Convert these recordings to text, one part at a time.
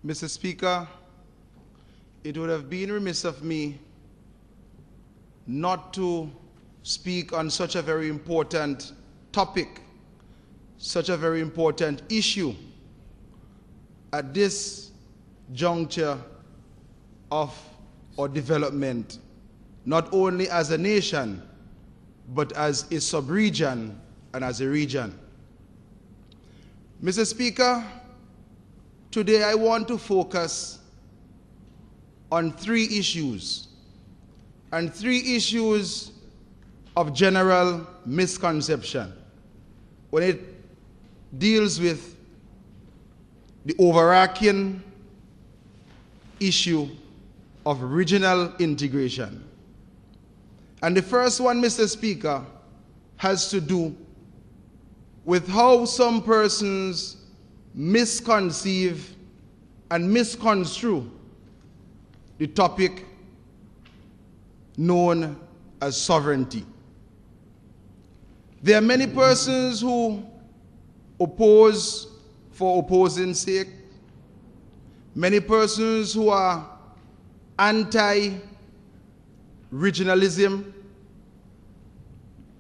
Mr. Speaker, it would have been remiss of me not to speak on such a very important topic, such a very important issue at this juncture of our development, not only as a nation, but as a sub-region and as a region. Mr. Speaker, today I want to focus on three issues, and three issues of general misconception when it deals with the overarching issue of regional integration. And the first one, Mr. Speaker, has to do with how some persons misconceive and misconstrue the topic known as sovereignty. There are many persons who oppose for opposing's sake, many persons who are anti-regionalism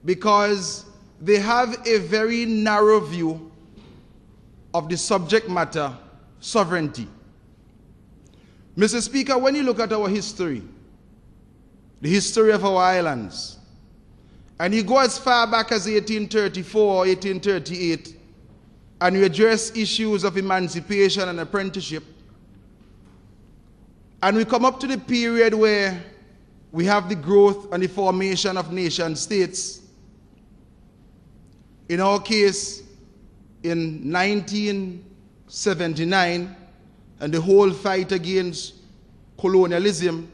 because they have a very narrow view of the subject matter, sovereignty. Mr. Speaker, when you look at our history, the history of our islands, and you go as far back as 1834 or 1838, and you address issues of emancipation and apprenticeship, and we come up to the period where we have the growth and the formation of nation states. In our case, in 1979, and the whole fight against colonialism,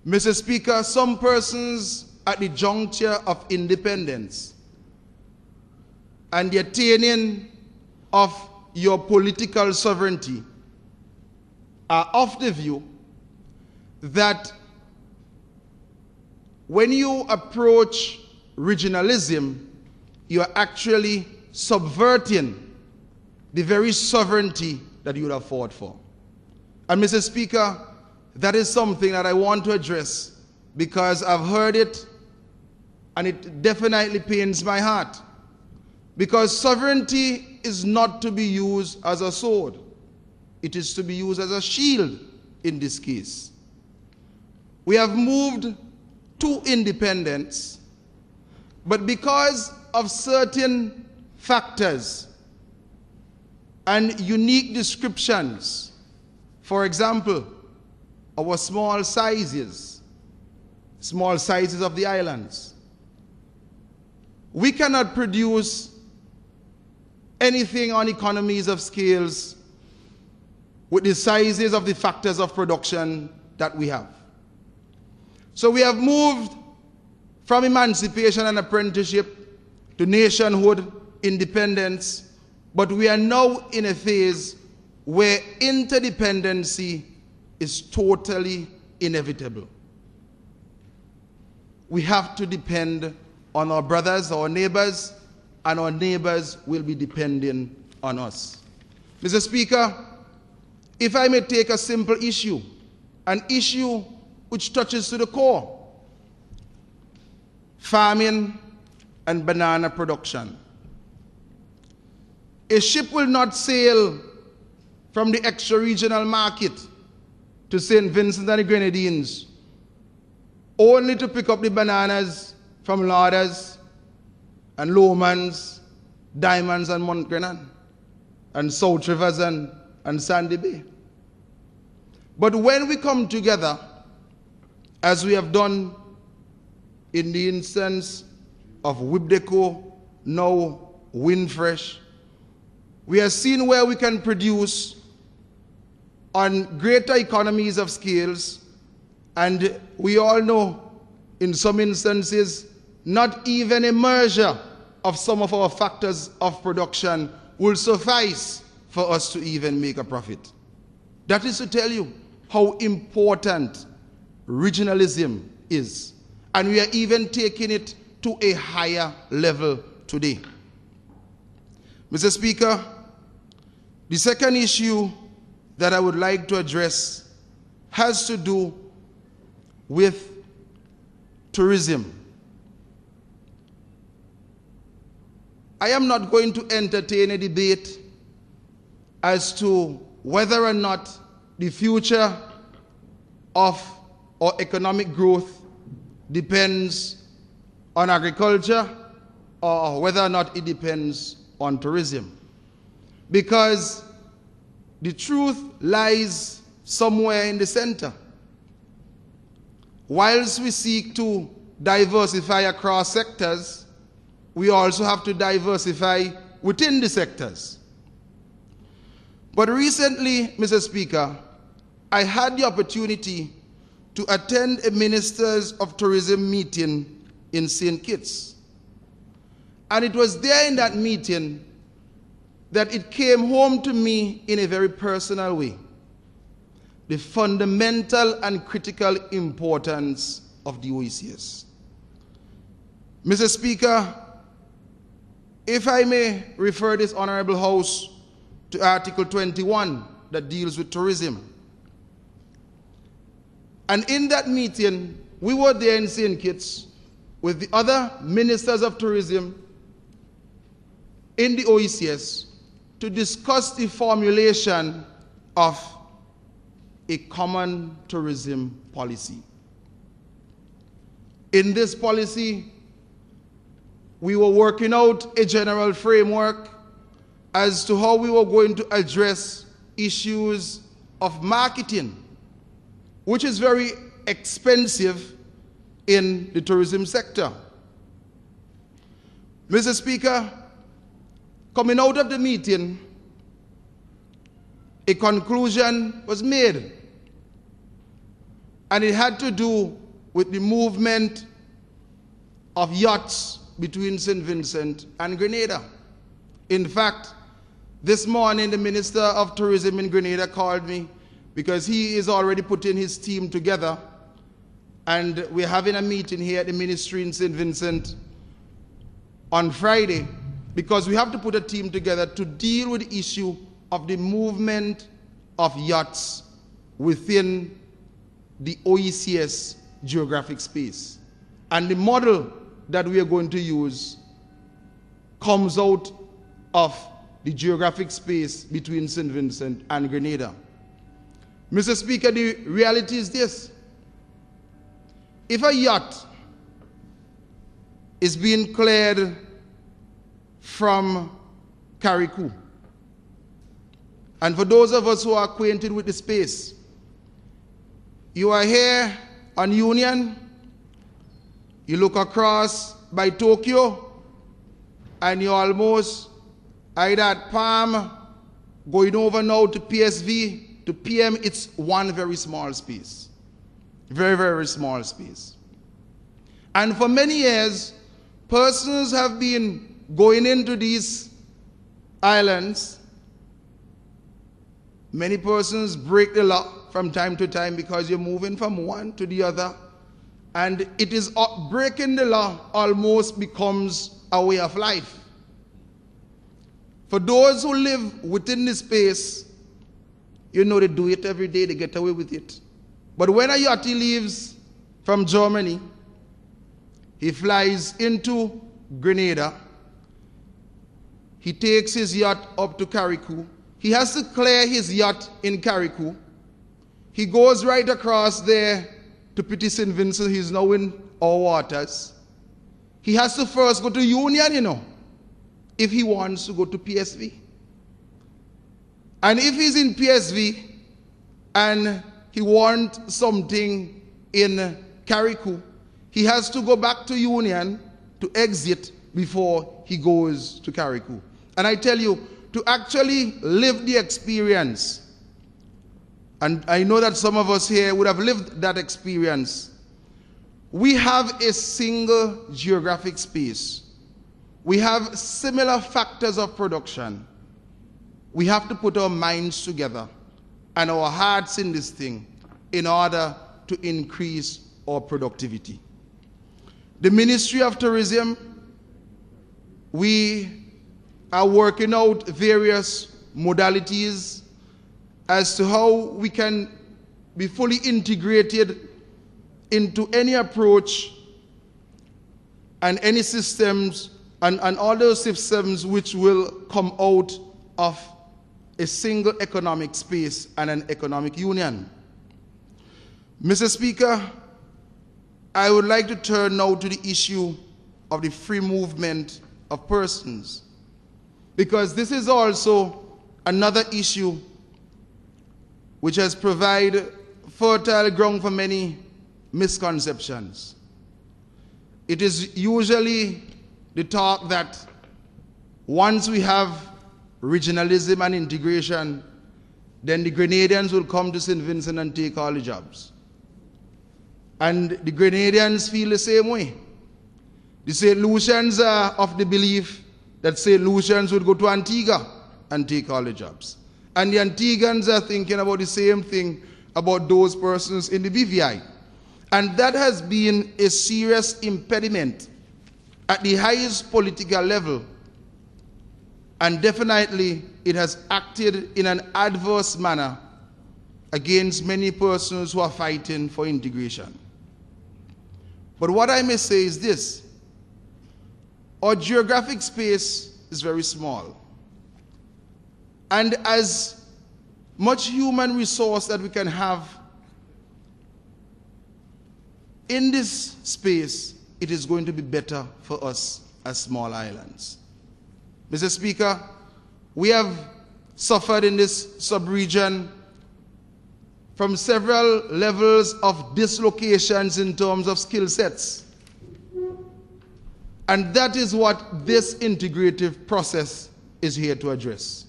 Mr. Speaker, some persons at the juncture of independence and the attaining of your political sovereignty are of the view that when you approach regionalism, you are actually subverting the very sovereignty that you would have fought for. And Mr. Speaker, that is something that I want to address because I've heard it and it definitely pains my heart. Because sovereignty is not to be used as a sword. It is to be used as a shield in this case. We have moved to independence, but because of certain factors and unique descriptions, for example, our small sizes of the islands, we cannot produce anything on economies of scales with the sizes of the factors of production that we have. So we have moved from emancipation and apprenticeship to nationhood, independence, but we are now in a phase where interdependency is totally inevitable. We have to depend on our brothers, our neighbors, and our neighbors will be depending on us. Mr. Speaker, if I may take a simple issue, an issue which touches to the core, farming and banana production. A ship will not sail from the extra-regional market to St. Vincent and the Grenadines only to pick up the bananas from Lauder's and Lomans, Diamonds and Montgrenan, and South Rivers and Sandy Bay. But when we come together, as we have done in the instance of Wibdeco, now Windfresh, we have seen where we can produce on greater economies of scales, and we all know in some instances not even a merger of some of our factors of production will suffice for us to even make a profit. That is to tell you how important regionalism is, and we are even taking it to a higher level today. Mr. Speaker, the second issue that I would like to address has to do with tourism. I am not going to entertain a debate as to whether or not the future of our economic growth depends on agriculture or whether or not it depends on tourism. Because the truth lies somewhere in the center. Whilst we seek to diversify across sectors, we also have to diversify within the sectors. But recently, Mr. Speaker, I had the opportunity to attend a Ministers of Tourism meeting in St. Kitts. And it was there in that meeting that it came home to me in a very personal way, the fundamental and critical importance of the OECS. Mr. Speaker, if I may refer this Honorable House to Article 21 that deals with tourism. And in that meeting, we were there in St. Kitts with the other ministers of tourism in the OECS to discuss the formulation of a common tourism policy. In this policy, we were working out a general framework as to how we were going to address issues of marketing, which is very expensive in the tourism sector. Mr. Speaker, coming out of the meeting, a conclusion was made, and it had to do with the movement of yachts between St. Vincent and Grenada. In fact, this morning the Minister of Tourism in Grenada called me because he is already putting his team together, and we're having a meeting here at the ministry in St. Vincent on Friday because we have to put a team together to deal with the issue of the movement of yachts within the OECS geographic space. And the model that we are going to use comes out of the geographic space between St. Vincent and Grenada. Mr. Speaker, the reality is this. If a yacht is being cleared from Carriacou, and for those of us who are acquainted with the space, you are here on Union, you look across by Tokyo, and you're almost either at Palm, going over now to PSV, to PM, it's one very small space. Very, very small space. And for many years, persons have been going into these islands. Many persons break the law from time to time because you're moving from one to the other. And it is breaking the law almost becomes a way of life. For those who live within the space, you know they do it every day, they get away with it. But when a yachty leaves from Germany, he flies into Grenada, he takes his yacht up to Carriacou, he has to clear his yacht in Carriacou, he goes right across there to Petit St. Vincent, he's now in our waters. He has to first go to Union, you know, if he wants to go to PSV. And if he's in PSV and he wants something in Carriacou, he has to go back to Union to exit before he goes to Carriacou. And I tell you, to actually live the experience, and I know that some of us here would have lived that experience, we have a single geographic space. We have similar factors of production. We have to put our minds together and our hearts in this thing in order to increase our productivity. The Ministry of Tourism, we are working out various modalities as to how we can be fully integrated into any approach and any systems and all those systems which will come out of a single economic space and an economic union. Mr. Speaker, I would like to turn now to the issue of the free movement of persons, because this is also another issue which has provided fertile ground for many misconceptions. It is usually the talk that once we have regionalism and integration, then the Grenadians will come to St. Vincent and take all the jobs. And the Grenadians feel the same way. The St. Lucians are of the belief that St. Lucians would go to Antigua and take all the jobs. And the Antiguans are thinking about the same thing about those persons in the BVI. And that has been a serious impediment at the highest political level. And definitely it has acted in an adverse manner against many persons who are fighting for integration. But what I may say is this: our geographic space is very small. And as much human resource that we can have in this space, it is going to be better for us as small islands. Mr. Speaker, we have suffered in this sub-region from several levels of dislocations in terms of skill sets. And that is what this integrative process is here to address.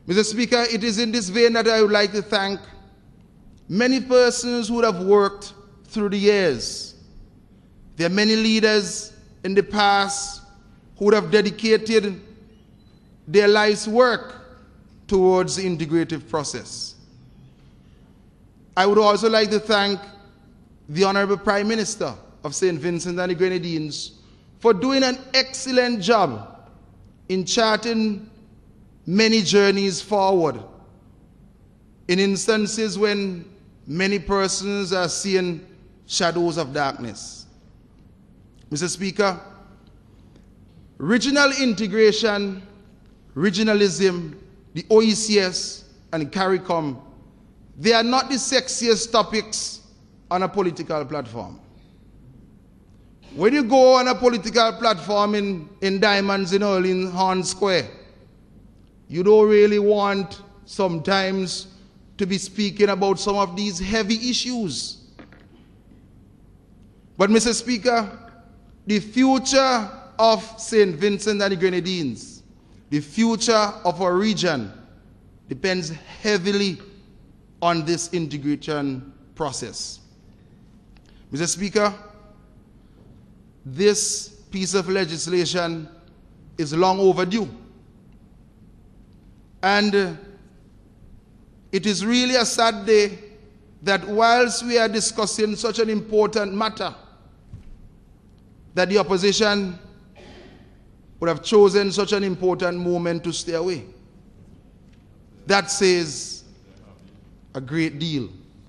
Mr. Speaker, it is in this vein that I would like to thank many persons who have worked through the years. There are many leaders in the past who would have dedicated their life's work towards the integrative process. I would also like to thank the Honorable Prime Minister of St. Vincent and the Grenadines for doing an excellent job in charting many journeys forward in instances when many persons are seeing shadows of darkness. Mr. Speaker, regional integration, regionalism, the OECS, and CARICOM, they are not the sexiest topics on a political platform. When you go on a political platform in Diamonds in Orleans Horn Square, you don't really want sometimes to be speaking about some of these heavy issues. But Mr. Speaker, the future of St. Vincent and the Grenadines, the future of our region, depends heavily on this integration process. Mr. Speaker, this piece of legislation is long overdue. And it is really a sad day that whilst we are discussing such an important matter, that the opposition would have chosen such an important moment to stay away. That says a great deal.